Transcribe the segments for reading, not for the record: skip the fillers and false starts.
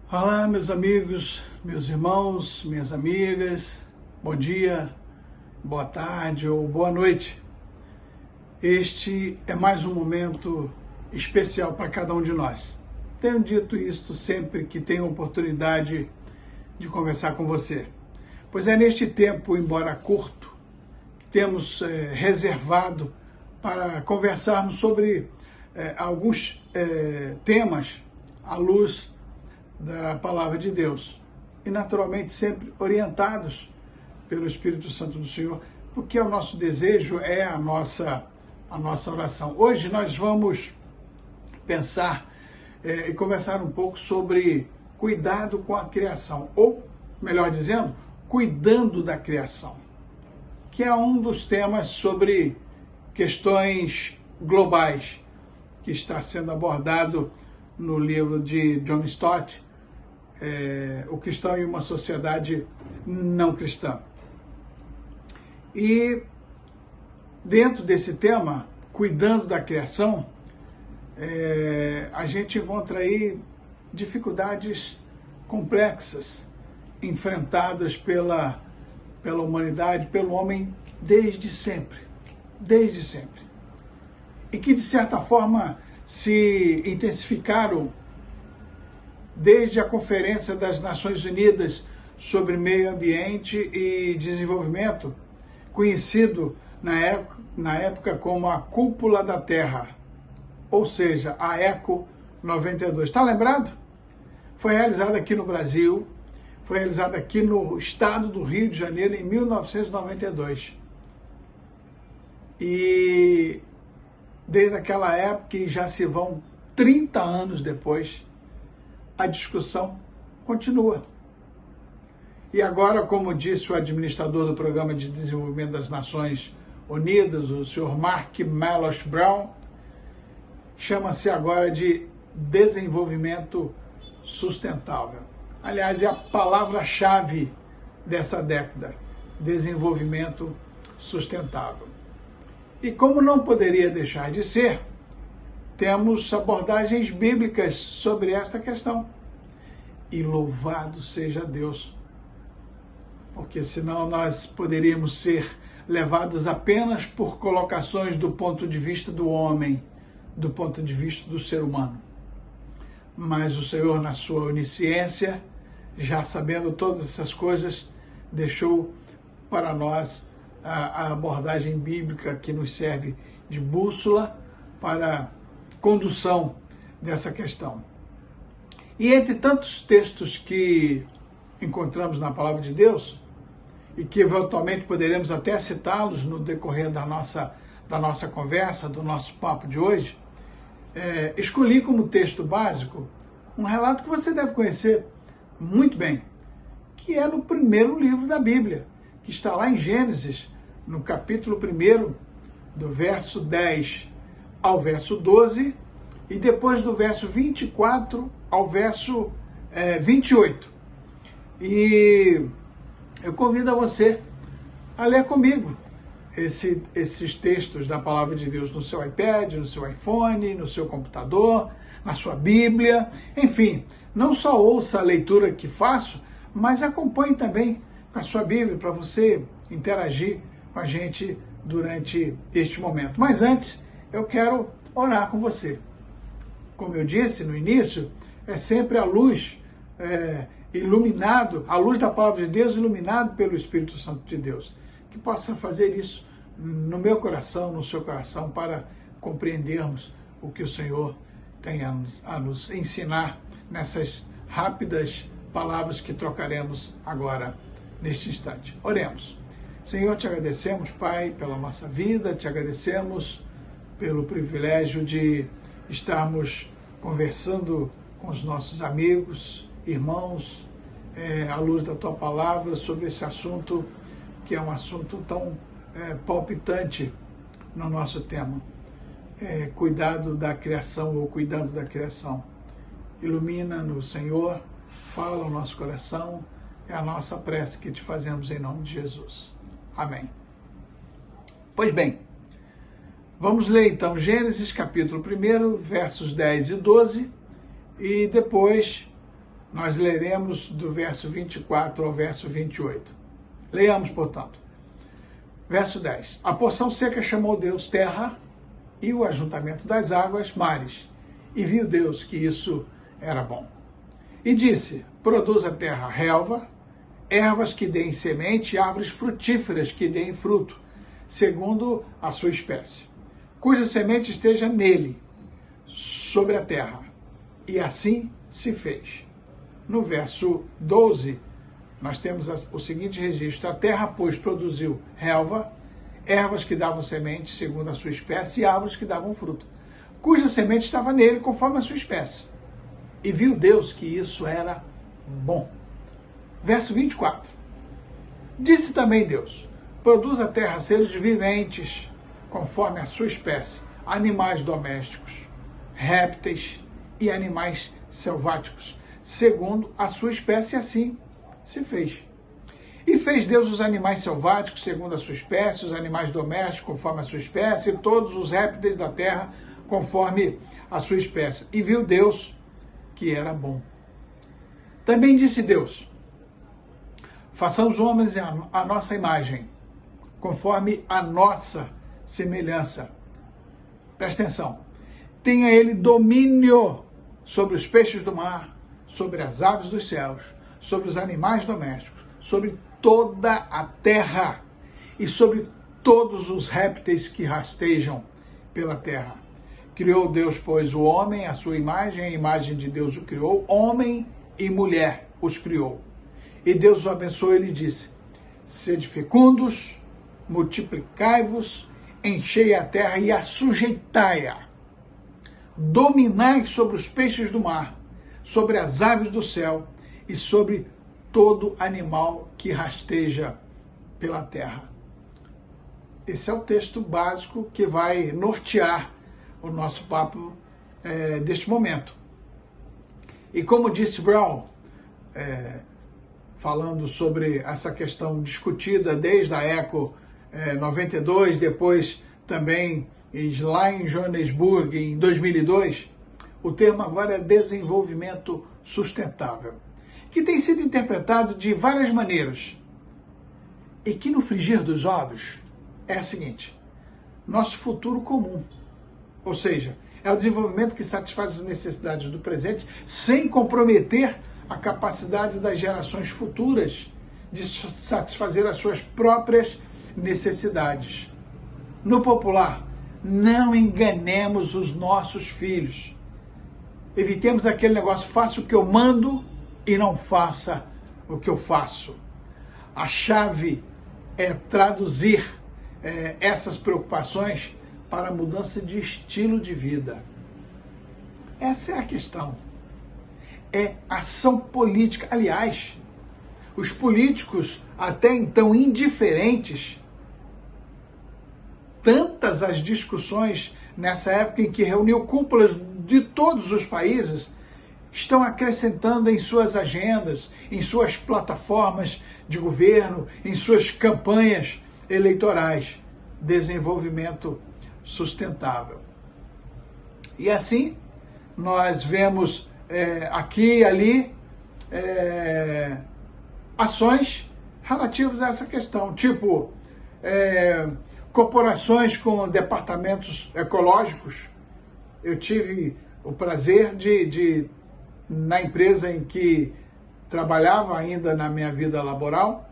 Olá, meus amigos, meus irmãos, minhas amigas, bom dia, boa tarde ou boa noite. Este é mais um momento especial para cada um de nós. Tenho dito isto sempre que tenho oportunidade de conversar com você, pois é neste tempo, embora curto, que temos reservado para conversarmos sobre alguns temas à luz da palavra de Deus e naturalmente sempre orientados pelo Espírito Santo do Senhor, porque o nosso desejo é a nossa oração. Hoje nós vamos pensar e conversar um pouco sobre cuidado com a criação, ou melhor dizendo, cuidando da criação, que é um dos temas sobre questões globais que está sendo abordado no livro de John Stott, O Cristão em uma Sociedade Não Cristã. E dentro desse tema, cuidando da criação, a gente encontra aí dificuldades complexas enfrentadas pela humanidade, pelo homem desde sempre. E que de certa forma se intensificaram desde a Conferência das Nações Unidas sobre Meio Ambiente e Desenvolvimento, conhecido na época como a Cúpula da Terra, ou seja, a ECO 92. Está lembrado? Foi realizada aqui no Brasil, foi realizada aqui no estado do Rio de Janeiro em 1992. E desde aquela época, e já se vão 30 anos depois, a discussão continua. E agora, como disse o administrador do Programa de Desenvolvimento das Nações Unidas, o senhor Mark Melosh Brown, chama-se agora de desenvolvimento sustentável. Aliás, é a palavra-chave dessa década, desenvolvimento sustentável. E como não poderia deixar de ser, temos abordagens bíblicas sobre esta questão. E louvado seja Deus, porque senão nós poderíamos ser levados apenas por colocações do ponto de vista do homem, do ponto de vista do ser humano. Mas o Senhor, na sua onisciência, já sabendo todas essas coisas, deixou para nós a abordagem bíblica que nos serve de bússola para condução dessa questão. E entre tantos textos que encontramos na Palavra de Deus, e que eventualmente poderemos até citá-los no decorrer da nossa conversa, do nosso papo de hoje, escolhi como texto básico um relato que você deve conhecer muito bem, que é no primeiro livro da Bíblia, que está lá em Gênesis, no capítulo 1, do verso 10 ao verso 12, e depois do verso 24 ao verso 28. E eu convido a você a ler comigo esses textos da Palavra de Deus no seu iPad, no seu iPhone, no seu computador, na sua Bíblia, enfim, não só ouça a leitura que faço, mas acompanhe também com a sua Bíblia para você interagir com a gente durante este momento. Mas antes, eu quero orar com você. Como eu disse no início, é sempre a luz iluminado, a luz da Palavra de Deus iluminado pelo Espírito Santo de Deus, que possa fazer isso no meu coração, no seu coração, para compreendermos o que o Senhor tem a nos ensinar nessas rápidas palavras que trocaremos agora, neste instante. Oremos. Senhor, te agradecemos, Pai, pela nossa vida, te agradecemos pelo privilégio de estarmos conversando com os nossos amigos, irmãos, à luz da Tua Palavra, sobre esse assunto, que é um assunto tão palpitante no nosso tema. Cuidado da criação, ou cuidando da criação. Ilumina-nos, Senhor, fala ao nosso coração, é a nossa prece que te fazemos em nome de Jesus. Amém. Pois bem, vamos ler então Gênesis capítulo 1, versos 10 e 12, e depois Nós leremos do verso 24 ao verso 28. Leiamos, portanto. Verso 10. A porção seca chamou Deus terra e o ajuntamento das águas mares. E viu Deus que isso era bom. E disse, produz a terra relva, ervas que deem semente e árvores frutíferas que deem fruto, segundo a sua espécie, cuja semente esteja nele, sobre a terra. E assim se fez. No verso 12, nós temos o seguinte registro. A terra, pois, produziu relva, ervas que davam semente, segundo a sua espécie, e árvores que davam fruto, cuja semente estava nele, conforme a sua espécie. E viu Deus que isso era bom. Verso 24. Disse também Deus, produz a terra seres viventes, conforme a sua espécie, animais domésticos, répteis e animais selváticos, segundo a sua espécie, assim se fez. E fez Deus os animais selváticos, segundo a sua espécie, os animais domésticos, conforme a sua espécie, e todos os répteis da terra, conforme a sua espécie. E viu Deus que era bom. Também disse Deus, façamos homens à nossa imagem, conforme a nossa semelhança. Presta atenção. Tenha ele domínio sobre os peixes do mar, sobre as aves dos céus, sobre os animais domésticos, sobre toda a terra e sobre todos os répteis que rastejam pela terra. Criou Deus, pois, o homem, a sua imagem, a imagem de Deus o criou, homem e mulher os criou. E Deus o abençoou e lhe disse, sede fecundos, multiplicai-vos, enchei a terra e a sujeitai-a. Dominai sobre os peixes do mar, sobre as aves do céu e sobre todo animal que rasteja pela terra. Esse é o texto básico que vai nortear o nosso papo deste momento. E como disse Brown, falando sobre essa questão discutida desde a ECO 92, depois também lá em Joanesburgo em 2002, o termo agora é desenvolvimento sustentável, que tem sido interpretado de várias maneiras e que no frigir dos ovos é a seguinte: nosso futuro comum, ou seja, é o desenvolvimento que satisfaz as necessidades do presente sem comprometer a capacidade das gerações futuras de satisfazer as suas próprias necessidades. No popular, não enganemos os nossos filhos. Evitemos aquele negócio, faça o que eu mando e não faça o que eu faço. A chave é traduzir essas preocupações para a mudança de estilo de vida. Essa é a questão. É ação política. Aliás, os políticos, até então indiferentes, tantas as discussões nessa época em que reuniu cúpulas de todos os países, estão acrescentando em suas agendas, em suas plataformas de governo, em suas campanhas eleitorais, desenvolvimento sustentável. E assim, nós vemos aqui e ali ações relativas a essa questão, tipo corporações com departamentos ecológicos. Eu tive o prazer de na empresa em que trabalhava ainda na minha vida laboral,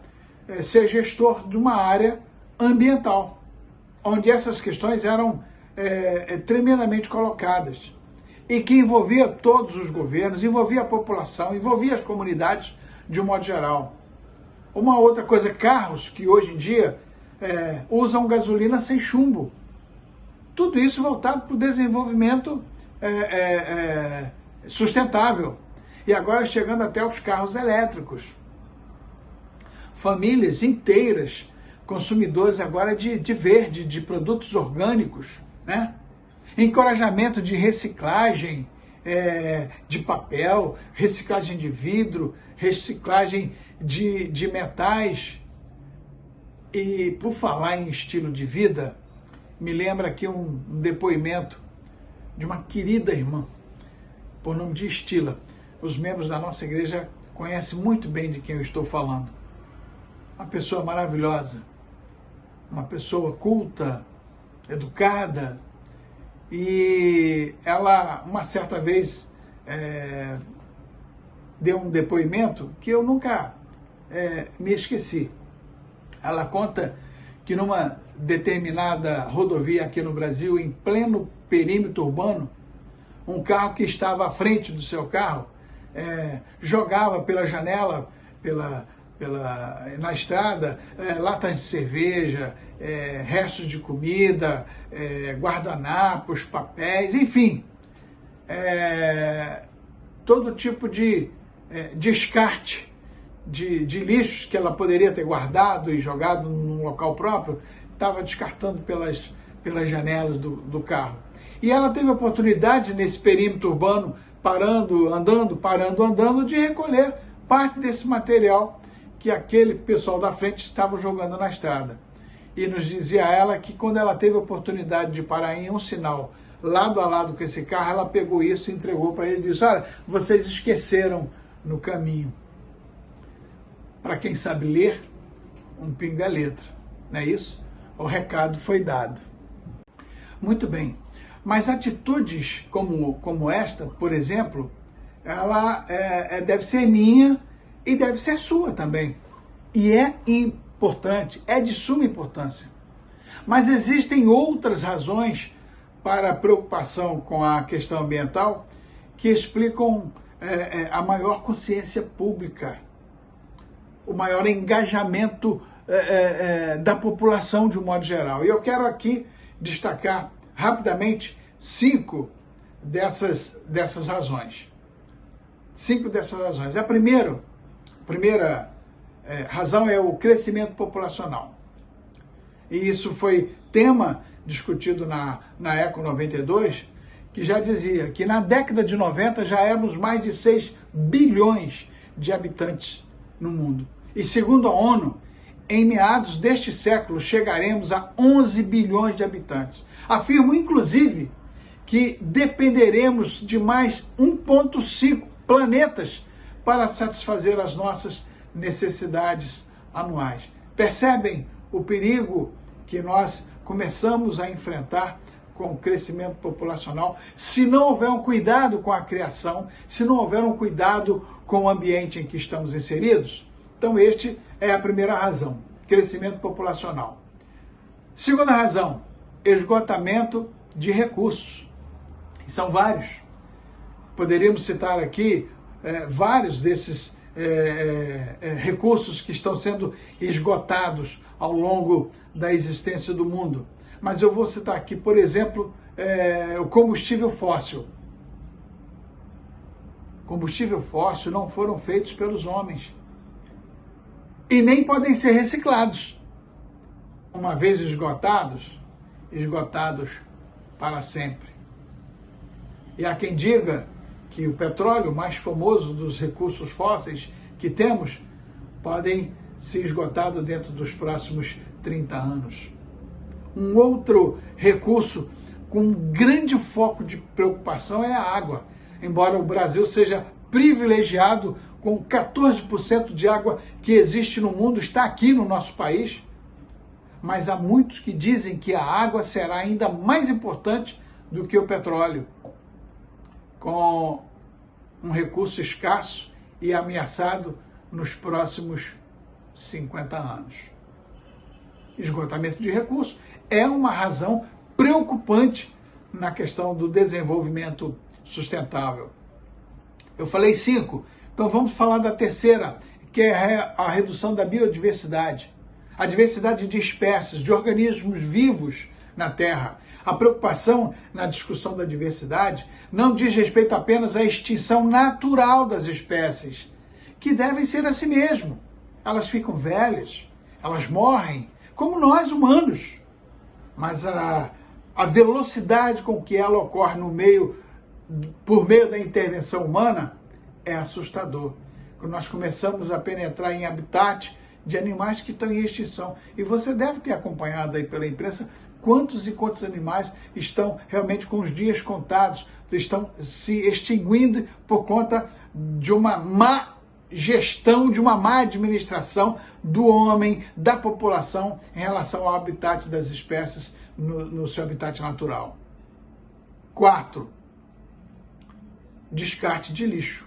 ser gestor de uma área ambiental, onde essas questões eram tremendamente colocadas e que envolvia todos os governos, envolvia a população, envolvia as comunidades de um modo geral. Uma outra coisa, carros que hoje em dia usam gasolina sem chumbo. Tudo isso voltado para o desenvolvimento sustentável. E agora chegando até os carros elétricos. Famílias inteiras, consumidores agora de verde, de produtos orgânicos, né? Encorajamento de reciclagem de papel, reciclagem de vidro, reciclagem de metais. E por falar em estilo de vida, me lembra aqui um depoimento de uma querida irmã, por nome de Estila. os membros da nossa igreja conhecem muito bem de quem eu estou falando. Uma pessoa maravilhosa, uma pessoa culta, educada, e ela, uma certa vez, deu um depoimento que eu nunca me esqueci. Ela conta que numa determinada rodovia aqui no Brasil, em pleno perímetro urbano, um carro que estava à frente do seu carro jogava pela janela, na estrada, latas de cerveja, restos de comida, guardanapos, papéis, enfim, todo tipo de descarte de lixos que ela poderia ter guardado e jogado num local próprio, estava descartando pelas janelas do carro. E ela teve a oportunidade, nesse perímetro urbano, andando, de recolher parte desse material que aquele pessoal da frente estava jogando na estrada. E nos dizia ela que quando ela teve a oportunidade de parar em um sinal, lado a lado com esse carro, ela pegou isso e entregou para ele e disse: olha, vocês esqueceram no caminho. Para quem sabe ler, um pinga letra, não é isso? O recado foi dado. Muito bem, mas atitudes como esta, por exemplo, ela deve ser minha e deve ser sua também. E é importante, é de suma importância. Mas existem outras razões para a preocupação com a questão ambiental que explicam a maior consciência pública, o maior engajamento da população de um modo geral. E eu quero aqui destacar rapidamente 5 dessas razões. 5 dessas razões. A primeira razão é o crescimento populacional. E isso foi tema discutido na Eco 92, que já dizia que na década de 90 já éramos mais de 6 bilhões de habitantes no mundo. E segundo a ONU, em meados deste século chegaremos a 11 bilhões de habitantes. Afirmo, inclusive, que dependeremos de mais 1,5 planetas para satisfazer as nossas necessidades anuais. Percebem o perigo que nós começamos a enfrentar com o crescimento populacional, se não houver um cuidado com a criação, se não houver um cuidado com o ambiente em que estamos inseridos? Então, este é a primeira razão, crescimento populacional. Segunda razão, esgotamento de recursos. E são vários. Poderíamos citar aqui vários desses recursos que estão sendo esgotados ao longo da existência do mundo. Mas eu vou citar aqui, por exemplo, o combustível fóssil. Combustível fóssil não foram feitos pelos homens. E nem podem ser reciclados. Uma vez esgotados para sempre. E há quem diga que o petróleo, mais famoso dos recursos fósseis que temos, podem ser esgotados dentro dos próximos 30 anos. Um outro recurso com grande foco de preocupação é a água. Embora o Brasil seja privilegiado com 14% de água que existe no mundo, está aqui no nosso país, mas há muitos que dizem que a água será ainda mais importante do que o petróleo, com um recurso escasso e ameaçado nos próximos 50 anos. Esgotamento de recursos é uma razão preocupante na questão do desenvolvimento sustentável. Eu falei 5, então vamos falar da terceira, que é a redução da biodiversidade. A diversidade de espécies, de organismos vivos na Terra. A preocupação na discussão da diversidade não diz respeito apenas à extinção natural das espécies, que devem ser assim mesmo. Elas ficam velhas, elas morrem, como nós humanos. Mas a velocidade com que ela ocorre por meio da intervenção humana é assustador. Quando nós começamos a penetrar em habitat de animais que estão em extinção. E você deve ter acompanhado aí pela imprensa quantos e quantos animais estão realmente com os dias contados, estão se extinguindo por conta de uma má gestão, de uma má administração do homem, da população, em relação ao habitat das espécies no seu habitat natural. 4. Descarte de lixo.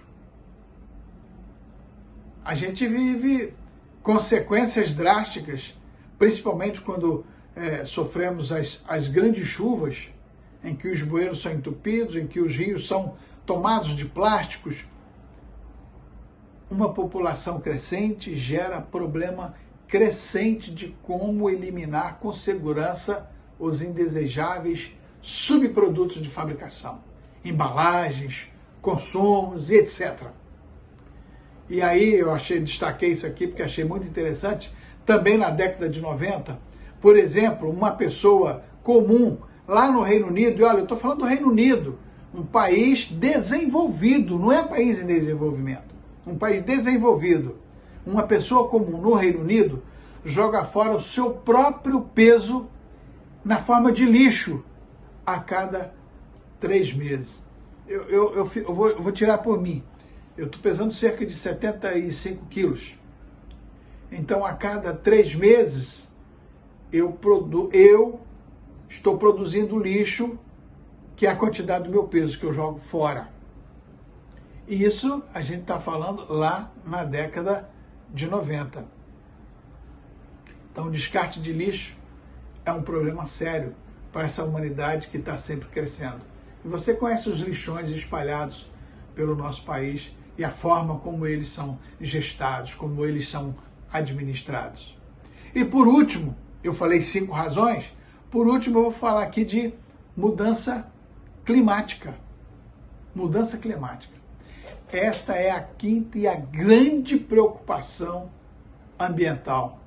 A gente vive consequências drásticas, principalmente quando sofremos as grandes chuvas, em que os bueiros são entupidos, em que os rios são tomados de plásticos. Uma população crescente gera problema crescente de como eliminar com segurança os indesejáveis subprodutos de fabricação, embalagens, consumos e etc. E aí eu destaquei isso aqui porque achei muito interessante. Também na década de 90, por exemplo, uma pessoa comum lá no Reino Unido, e olha, eu estou falando do Reino Unido, um país desenvolvido, não é país em desenvolvimento, um país desenvolvido. Uma pessoa comum no Reino Unido joga fora o seu próprio peso na forma de lixo a cada 3 meses. Eu vou tirar por mim. Eu estou pesando cerca de 75 quilos. Então, a cada 3 meses, eu estou produzindo lixo, que é a quantidade do meu peso que eu jogo fora. E isso a gente está falando lá na década de 90. Então, o descarte de lixo é um problema sério para essa humanidade que está sempre crescendo. E você conhece os lixões espalhados pelo nosso país e a forma como eles são gestados, como eles são administrados. E por último, eu falei 5 razões, por último eu vou falar aqui de mudança climática. Mudança climática. Esta é a quinta e a grande preocupação ambiental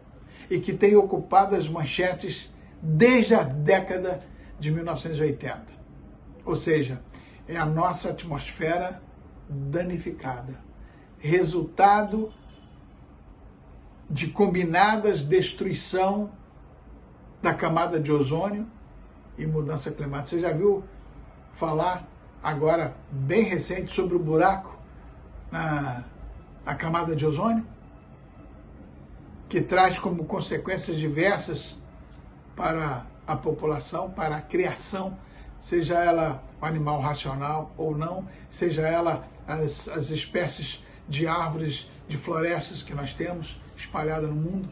e que tem ocupado as manchetes desde a década de 1980. Ou seja, é a nossa atmosfera danificada, resultado de combinadas destruição da camada de ozônio e mudança climática. Você já viu falar agora, bem recente, sobre o buraco na camada de ozônio? Que traz como consequências diversas para a população, para a criação, seja ela um animal racional ou não, seja ela as espécies de árvores, de florestas que nós temos espalhadas no mundo.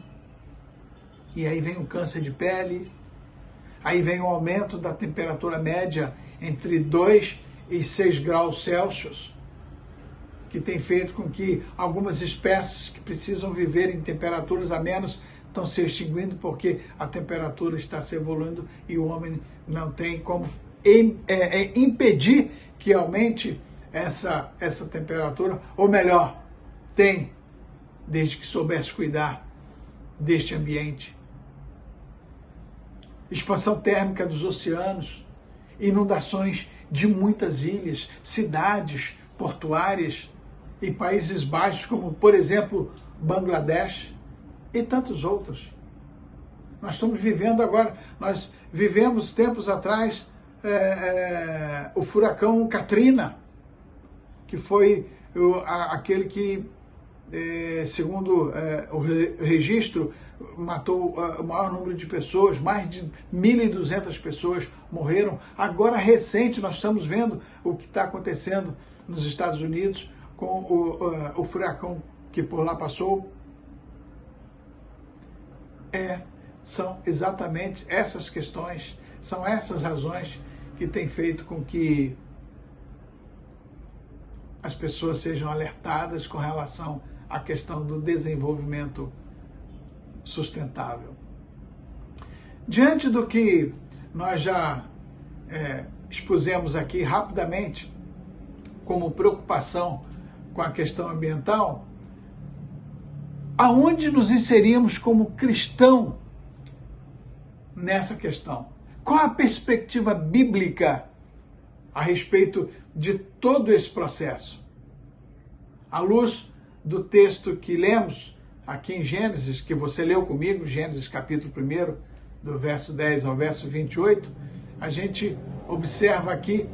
E aí vem o câncer de pele, aí vem o aumento da temperatura média entre 2 e 6 graus Celsius, que tem feito com que algumas espécies que precisam viver em temperaturas a menos estão se extinguindo porque a temperatura está se evoluindo e o homem não tem como impedir que aumente essa temperatura, ou melhor, tem, desde que soubesse cuidar deste ambiente. Expansão térmica dos oceanos, inundações de muitas ilhas, cidades portuárias e países baixos, como, por exemplo, Bangladesh e tantos outros. Nós estamos vivendo agora, nós vivemos tempos atrás o furacão Katrina, que foi aquele que, segundo o registro, matou o maior número de pessoas, mais de 1.200 pessoas morreram. Agora, recente, nós estamos vendo o que está acontecendo nos Estados Unidos com o furacão que por lá passou. São exatamente essas questões, são essas razões que têm feito com que as pessoas sejam alertadas com relação à questão do desenvolvimento sustentável. Diante do que nós já expusemos aqui rapidamente como preocupação com a questão ambiental, aonde nos inserimos como cristão nessa questão? Qual a perspectiva bíblica a respeito de todo esse processo? À luz do texto que lemos aqui em Gênesis, que você leu comigo, Gênesis capítulo 1, do verso 10 ao verso 28, a gente observa aqui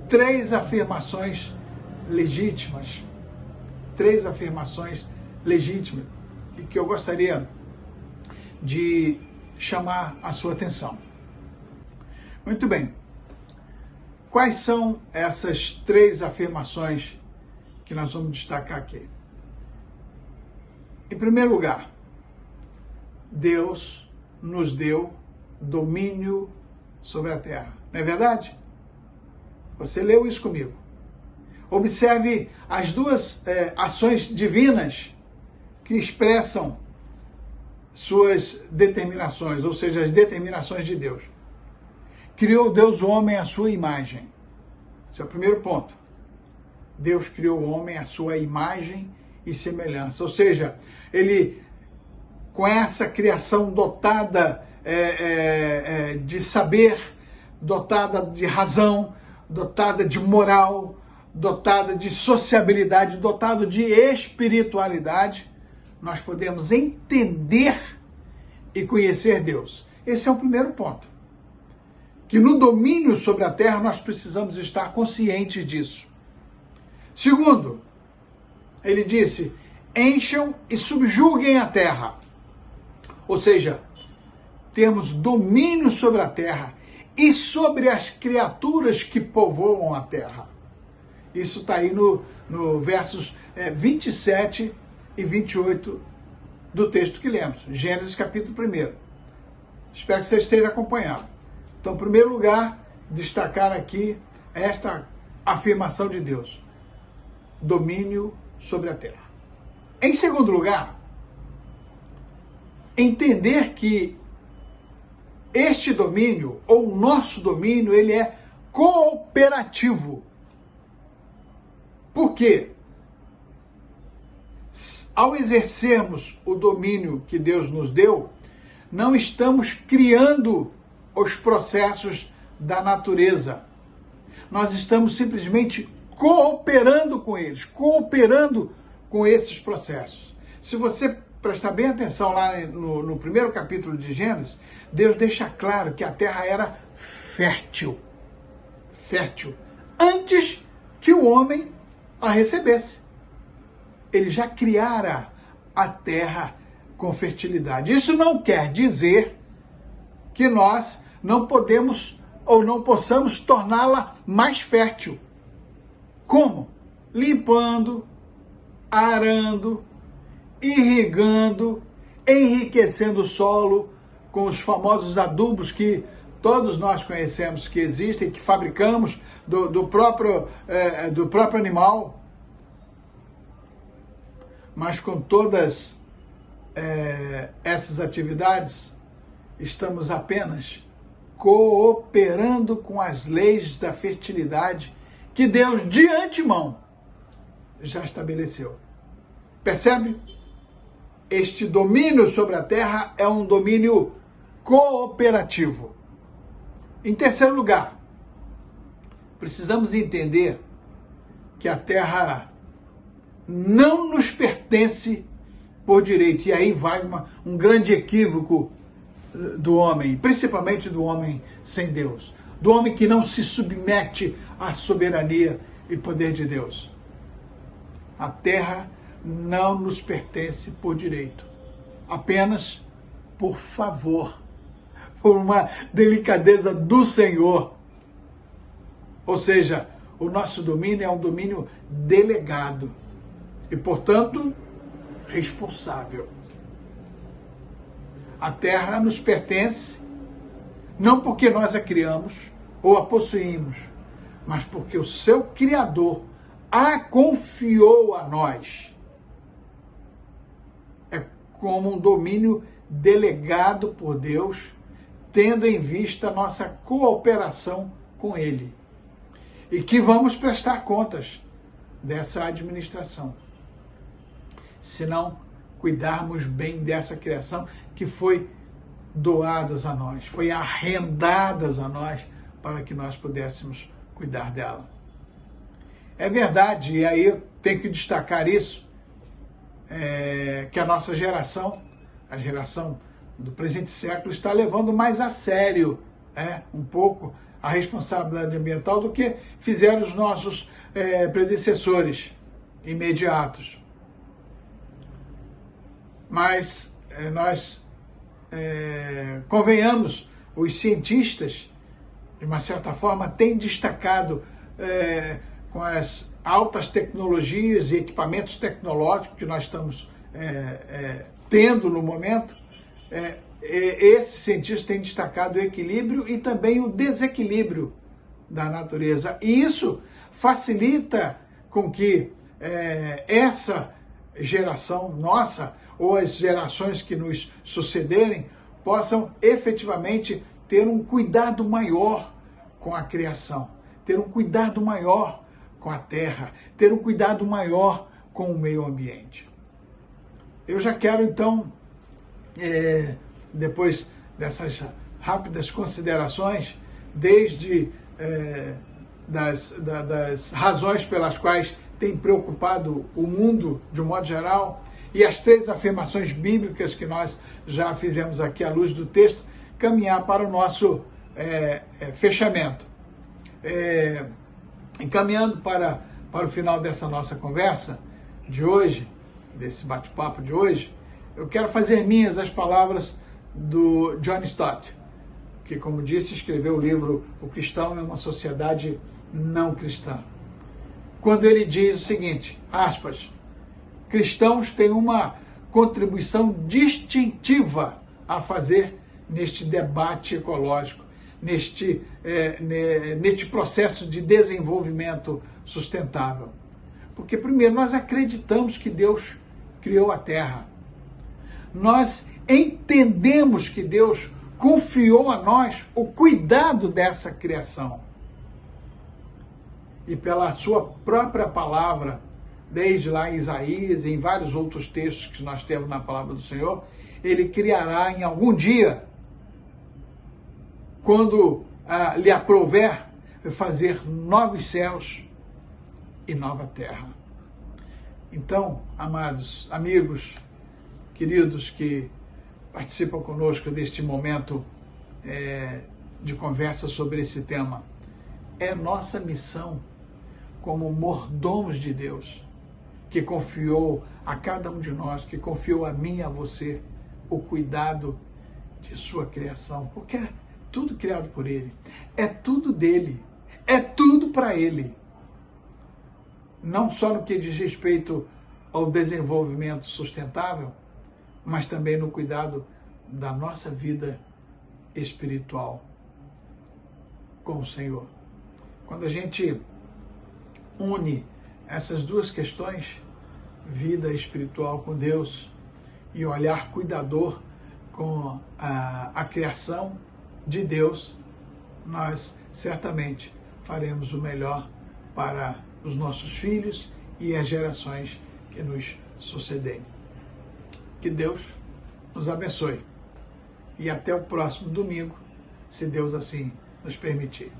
3 afirmações legítimas três afirmações legítimas e que eu gostaria de chamar a sua atenção. Muito bem. Quais são essas três afirmações que nós vamos destacar aqui? Em primeiro lugar, Deus nos deu domínio sobre a terra. Não é verdade? Você leu isso comigo. Observe as duas ações divinas que expressam suas determinações, ou seja, as determinações de Deus. Criou Deus o homem à sua imagem. Esse é o primeiro ponto. Deus criou o homem à sua imagem e semelhança. Ou seja, ele, com essa criação dotada de saber, dotada de razão, dotada de moral, dotada de sociabilidade, dotada de espiritualidade, nós podemos entender e conhecer Deus. Esse é o primeiro ponto. Que no domínio sobre a terra nós precisamos estar conscientes disso. Segundo, ele disse, encham e subjuguem a terra. Ou seja, termos domínio sobre a terra e sobre as criaturas que povoam a terra. Isso está aí no versos 27 e 28 do texto que lemos, Gênesis capítulo 1. Espero que você esteja acompanhando. Então, em primeiro lugar, destacar aqui esta afirmação de Deus, domínio sobre a terra. Em segundo lugar, entender que este domínio, ou o nosso domínio, ele é cooperativo. Por quê? Ao exercermos o domínio que Deus nos deu, não estamos criando os processos da natureza. Nós estamos simplesmente cooperando com eles, cooperando com esses processos. Se você prestar bem atenção lá no primeiro capítulo de Gênesis, Deus deixa claro que a terra era fértil, antes que o homem a recebesse. Ele já criara a terra com fertilidade. Isso não quer dizer que nós não podemos ou não possamos torná-la mais fértil. Como? Limpando, arando, irrigando, enriquecendo o solo com os famosos adubos que todos nós conhecemos que existem, que fabricamos do próprio animal. Mas com todas essas atividades, estamos apenas cooperando com as leis da fertilidade que Deus, de antemão, já estabeleceu. Percebe? Este domínio sobre a terra é um domínio cooperativo. Em terceiro lugar, precisamos entender que a terra não nos pertence por direito. E aí vai um grande equívoco do homem, principalmente do homem sem Deus, do homem que não se submete à soberania e poder de Deus. A terra não nos pertence por direito, apenas por favor, por uma delicadeza do Senhor. Ou seja, o nosso domínio é um domínio delegado e, portanto, responsável. A terra nos pertence não porque nós a criamos ou a possuímos, mas porque o seu Criador a confiou a nós. É como um domínio delegado por Deus, tendo em vista a nossa cooperação com Ele. E que vamos prestar contas dessa administração, se não cuidarmos bem dessa criação que foi doadas a nós, foi arrendadas a nós para que nós pudéssemos cuidar dela. É verdade, e aí eu tenho que destacar isso, que a nossa geração, a geração do presente século, está levando mais a sério, um pouco, a responsabilidade ambiental do que fizeram os nossos predecessores imediatos. mas nós convenhamos, os cientistas, de uma certa forma, têm destacado com as altas tecnologias e equipamentos tecnológicos que nós estamos tendo no momento, esses cientistas têm destacado o equilíbrio e também o desequilíbrio da natureza. E isso facilita com que essa geração nossa, ou as gerações que nos sucederem, possam efetivamente ter um cuidado maior com a criação, ter um cuidado maior com a terra, ter um cuidado maior com o meio ambiente. Eu já quero, então, depois dessas rápidas considerações, desde das razões pelas quais tem preocupado o mundo de um modo geral, e as 3 afirmações bíblicas que nós já fizemos aqui à luz do texto, caminhar para o nosso fechamento. Encaminhando para o final dessa nossa conversa de hoje, desse bate-papo de hoje, eu quero fazer minhas as palavras do John Stott, que, como disse, escreveu o livro O Cristão em uma Sociedade Não Cristã. Quando ele diz o seguinte, aspas, cristãos têm uma contribuição distintiva a fazer neste debate ecológico, neste processo de desenvolvimento sustentável. Porque, primeiro, nós acreditamos que Deus criou a Terra. Nós entendemos que Deus confiou a nós o cuidado dessa criação. E pela sua própria palavra, desde lá em Isaías e em vários outros textos que nós temos na palavra do Senhor, ele criará em algum dia, quando lhe aprouver, fazer novos céus e nova terra. Então, amados, amigos, queridos que participam conosco deste momento de conversa sobre esse tema, é nossa missão como mordomos de Deus, que confiou a cada um de nós, que confiou a mim e a você, o cuidado de sua criação, porque é tudo criado por Ele, é tudo dele, é tudo para Ele. Não só no que diz respeito ao desenvolvimento sustentável, mas também no cuidado da nossa vida espiritual com o Senhor. Quando a gente une essas duas questões, vida espiritual com Deus e olhar cuidador com a criação de Deus, nós certamente faremos o melhor para os nossos filhos e as gerações que nos sucederem. Que Deus nos abençoe. E até o próximo domingo, se Deus assim nos permitir.